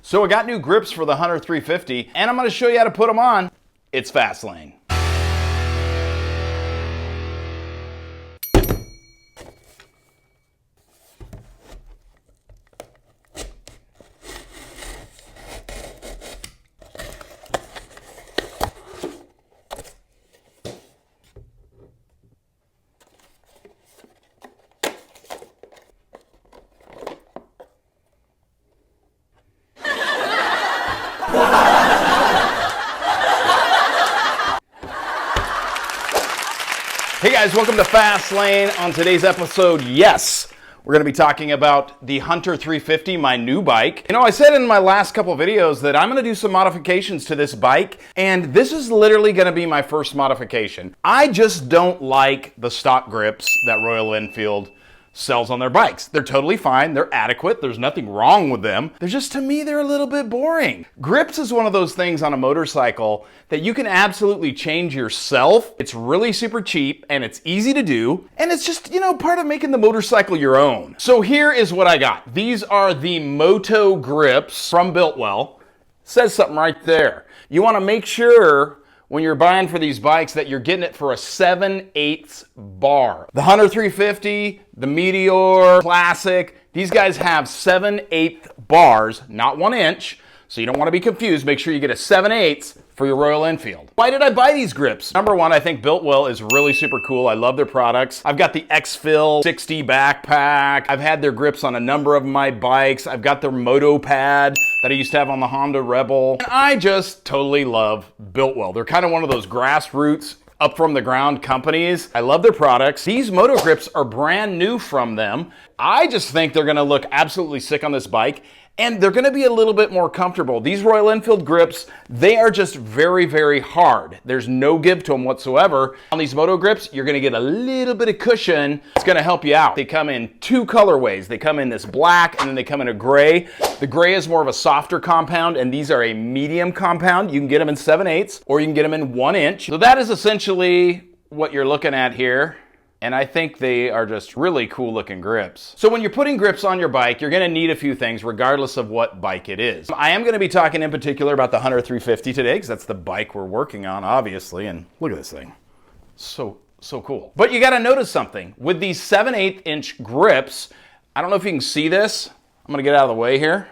So I got new grips for the Hunter 350, and I'm going to show you how to put them on. It's fast lane. Hey guys, welcome to Fast Lane. On today's episode, yes, we're going to be talking about the Hunter 350, my new bike. You know, I said in my last couple videos that I'm going to do some modifications to this bike, and this is literally going to be my first modification. I just don't like the stock grips that Royal Enfield sells on their bikes. They're totally fine. They're adequate. There's nothing wrong with them. They're just, to me, they're a little bit boring. Grips is one of those things on a motorcycle that you can absolutely change yourself. It's really super cheap and it's easy to do. And it's just, you know, part of making the motorcycle your own. So here is what I got. These are the Moto grips from Biltwell. Says something right there. You want to make sure when you're buying for these bikes that you're getting it for a 7/8 bar. The Hunter 350, the Meteor Classic, these guys have 7/8 bars, not 1 inch. So you don't want to be confused. Make sure you get a 7/8 for your Royal Enfield. Why did I buy these grips? Number one, I think Biltwell is really super cool. I love their products. I've got the X-Fill 60 backpack. I've had their grips on a number of my bikes. I've got their Moto pad that I used to have on the Honda Rebel. And I just totally love Biltwell. They're kind of one of those grassroots, up from the ground companies. I love their products. These Moto grips are brand new from them. I just think they're gonna look absolutely sick on this bike, and they're gonna be a little bit more comfortable. These Royal Enfield grips, they are just very, very hard. There's no give to them whatsoever. On these Moto grips, you're gonna get a little bit of cushion. It's gonna help you out. They come in 2 colorways. They come in this black and then they come in a gray. The gray is more of a softer compound and these are a medium compound. You can get them in 7/8 or you can get them in 1 inch. So that is essentially what you're looking at here. And I think they are just really cool looking grips. So when you're putting grips on your bike, you're gonna need a few things regardless of what bike it is. I am gonna be talking in particular about the Hunter 350 today because that's the bike we're working on, obviously. And look at this thing. So cool. But you gotta notice something. With these 7/8 inch grips, I don't know if you can see this. I'm gonna get out of the way here.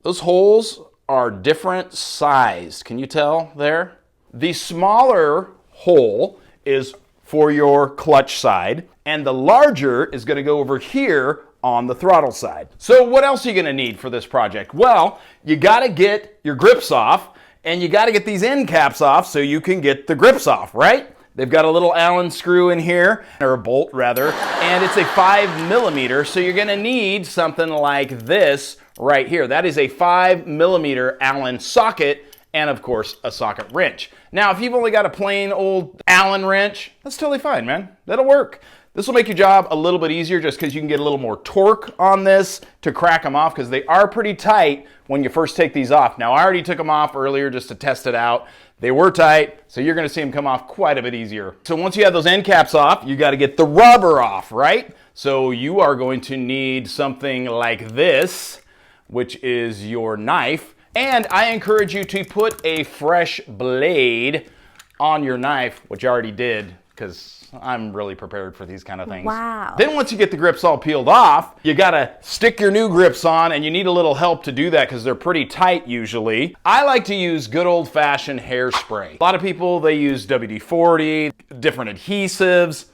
Those holes are different sized. Can you tell there? The smaller hole is for your clutch side, and the larger is gonna go over here on the throttle side. So what else are you gonna need for this project? Well, you gotta get your grips off, and you gotta get these end caps off so you can get the grips off, right? They've got a little Allen screw in here, or a bolt rather, and it's a 5mm, so you're gonna need something like this right here. That is a 5mm Allen socket, and of course, a socket wrench. Now, if you've only got a plain old Allen wrench, that's totally fine, man. That'll work. This will make your job a little bit easier just because you can get a little more torque on this to crack them off because they are pretty tight when you first take these off. Now, I already took them off earlier just to test it out. They were tight, so you're gonna see them come off quite a bit easier. So once you have those end caps off, you gotta get the rubber off, right? So you are going to need something like this, which is your knife. And I encourage you to put a fresh blade on your knife, which I already did because I'm really prepared for these kind of things. Wow. Then once you get the grips all peeled off, you gotta stick your new grips on, and you need a little help to do that because they're pretty tight usually. I like to use good old-fashioned hairspray. A lot of people, they use WD-40, different adhesives.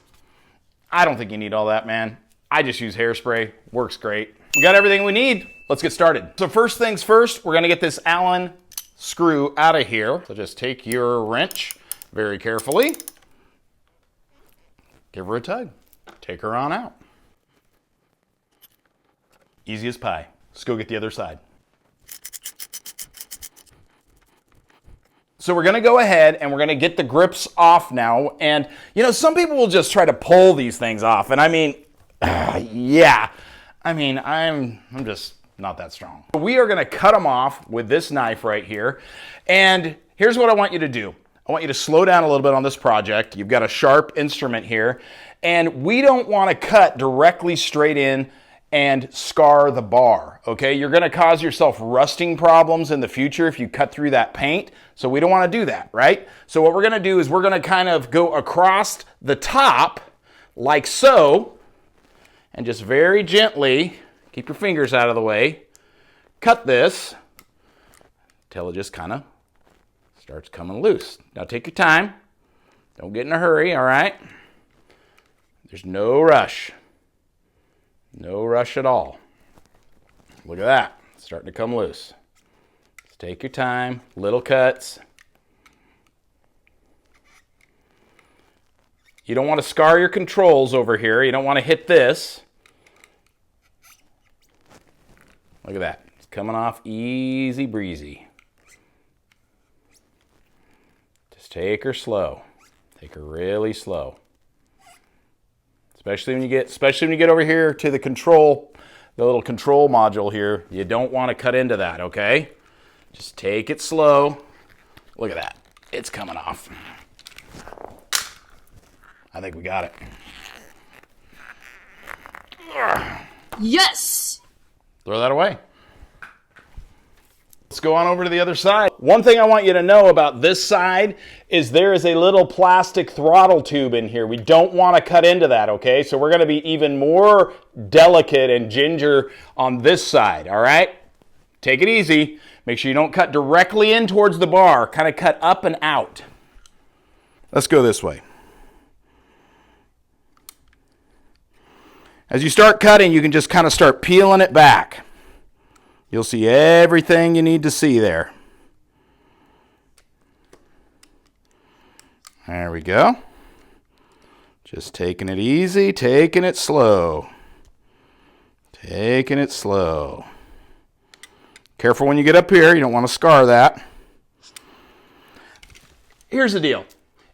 I don't think you need all that, man. I just use hairspray, works great. We got everything we need. Let's get started. So first things first, we're gonna get this Allen screw out of here. So just take your wrench very carefully. Give her a tug. Take her on out. Easy as pie. Let's go get the other side. So we're gonna go ahead and we're gonna get the grips off now. And you know, some people will just try to pull these things off. And I mean, yeah. I mean, I'm just not that strong. We are gonna cut them off with this knife right here. And here's what I want you to do. I want you to slow down a little bit on this project. You've got a sharp instrument here. And we don't wanna cut directly straight in and scar the bar, okay? You're gonna cause yourself rusting problems in the future if you cut through that paint, so we don't wanna do that, right? So what we're gonna do is we're gonna kind of go across the top, like so, and just very gently, keep your fingers out of the way, cut this until it just kind of starts coming loose. Now take your time. Don't get in a hurry, all right? There's no rush. No rush at all. Look at that. It's starting to come loose. Just take your time. Little cuts. You don't want to scar your controls over here. You don't want to hit this. Look at that. It's coming off easy breezy. Just take her slow. Take her really slow. Especially when you get over here to the little control module here. You don't want to cut into that, okay? Just take it slow. Look at that. It's coming off. I think we got it. Yes! Throw that away. Let's go on over to the other side. One thing I want you to know about this side is there is a little plastic throttle tube in here. We don't want to cut into that, okay? So we're going to be even more delicate and ginger on this side, all right? Take it easy. Make sure you don't cut directly in towards the bar. Kind of cut up and out. Let's go this way. As you start cutting, you can just kind of start peeling it back. You'll see everything you need to see there. There we go. Just taking it easy, taking it slow. Taking it slow. Careful when you get up here, you don't want to scar that. Here's the deal.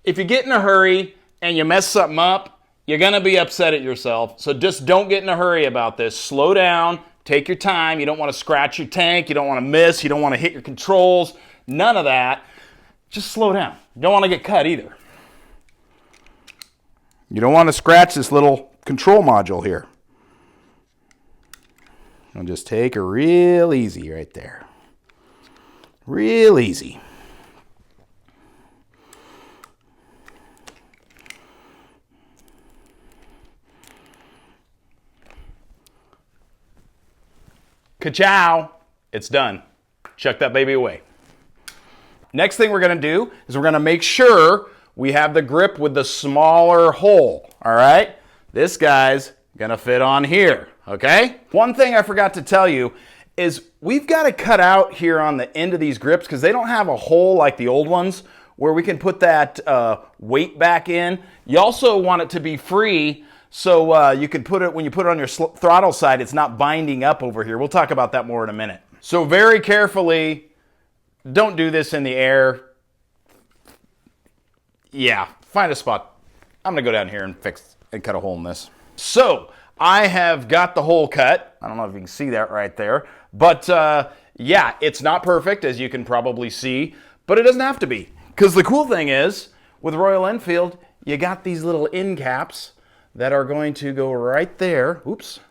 If you get in a hurry and you mess something up, you're going to be upset at yourself. So just don't get in a hurry about this. Slow down. Take your time. You don't want to scratch your tank. You don't want to miss. You don't want to hit your controls. None of that. Just slow down. You don't want to get cut either. You don't want to scratch this little control module here. I'll just take it real easy right there. Real easy. Ka-chow! It's done. Chuck that baby away. Next thing we're going to do is we're going to make sure we have the grip with the smaller hole. All right? This guy's going to fit on here. Okay? One thing I forgot to tell you is we've got to cut out here on the end of these grips because they don't have a hole like the old ones where we can put that weight back in. You also want it to be free so you can put it, when you put it on your throttle side, it's not binding up over here. We'll talk about that more in a minute. So very carefully, don't do this in the air. Yeah, find a spot. I'm gonna go down here and cut a hole in this. So I have got the hole cut. I don't know if you can see that right there, but yeah, it's not perfect, as you can probably see, but it doesn't have to be. Because the cool thing is, with Royal Enfield, you got these little end caps that are going to go right there. Oops.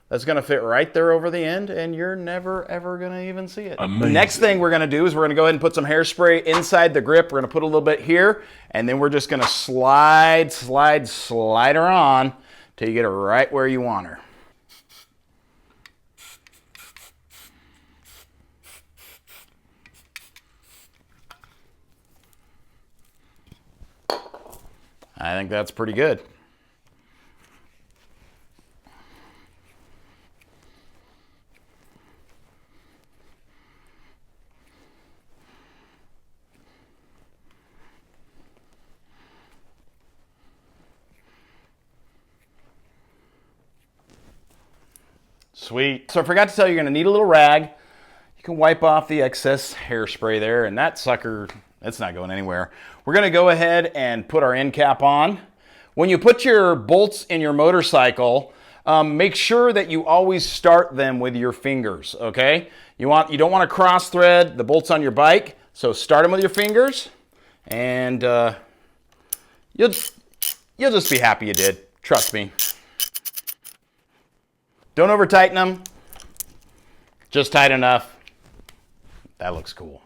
That's going to fit right there over the end, and you're never, ever going to even see it. Amazing. The next thing we're going to do is we're going to go ahead and put some hairspray inside the grip. We're going to put a little bit here, and then we're just going to slide her on till you get her right where you want her. I think that's pretty good. Sweet. So I forgot to tell you, you're going to need a little rag. You can wipe off the excess hairspray there, and that sucker, it's not going anywhere. We're going to go ahead and put our end cap on. When you put your bolts in your motorcycle, make sure that you always start them with your fingers, okay? You don't want to cross thread the bolts on your bike, so start them with your fingers, and you'll just be happy you did. Trust me. Don't over tighten them. Just tight enough. That looks cool.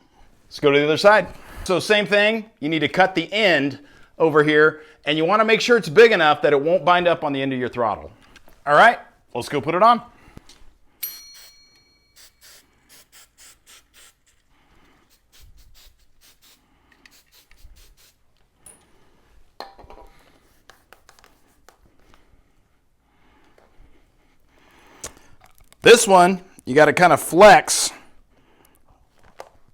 Let's go to the other side. So same thing, you need to cut the end over here, and you want to make sure it's big enough that it won't bind up on the end of your throttle. All right, let's go put it on. This one, you got to kind of flex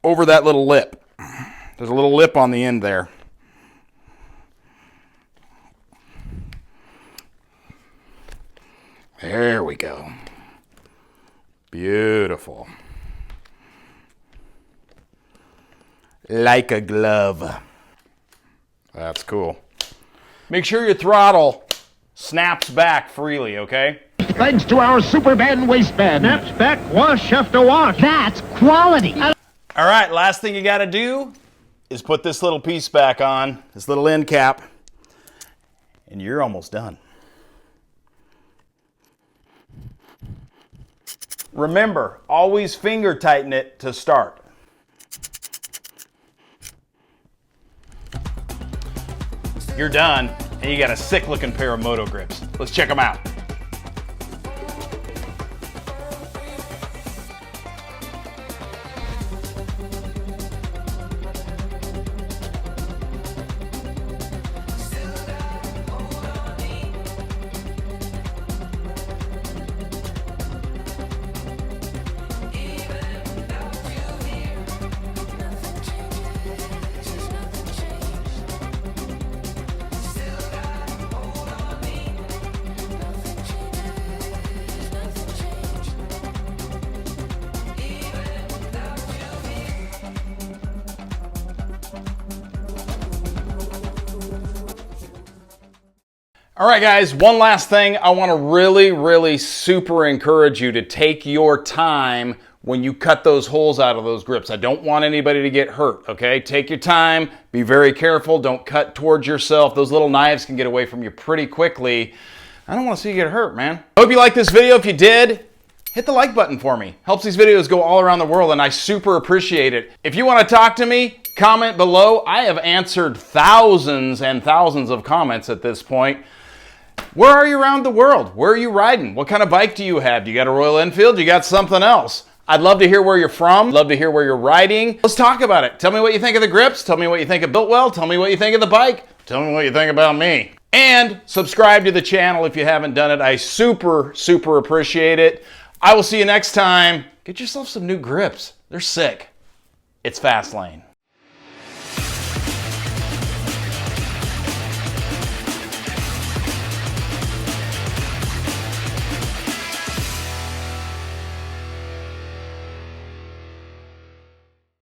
over that little lip. There's a little lip on the end there. There we go. Beautiful. Like a glove. That's cool. Make sure your throttle snaps back freely, okay? Thanks to our super band waistband. Snaps back wash after wash. That's quality. All right, last thing you got to do is put this little piece back on, this little end cap, and you're almost done. Remember, always finger tighten it to start. You're done, and you got a sick looking pair of moto grips. Let's check them out. All right, guys, one last thing. I want to really super encourage you to take your time when you cut those holes out of those grips. I don't want anybody to get hurt, okay? Take your time, be very careful, don't cut towards yourself. Those little knives can get away from you pretty quickly. I don't want to see you get hurt, man. I hope you liked this video. If you did, hit the like button for me. Helps these videos go all around the world, and I super appreciate it. If you want to talk to me, comment below. I have answered thousands and thousands of comments at this point. Where are you around the world? Where are you riding? What kind of bike do you have? Do you got a Royal Enfield? Do you got something else? I'd love to hear where you're from. Love to hear where you're riding. Let's talk about it. Tell me what you think of the grips. Tell me what you think of Builtwell. Tell me what you think of the bike. Tell me what you think about me. And subscribe to the channel if you haven't done it. I super appreciate it. I will see you next time. Get yourself some new grips. They're sick. It's Fastlane.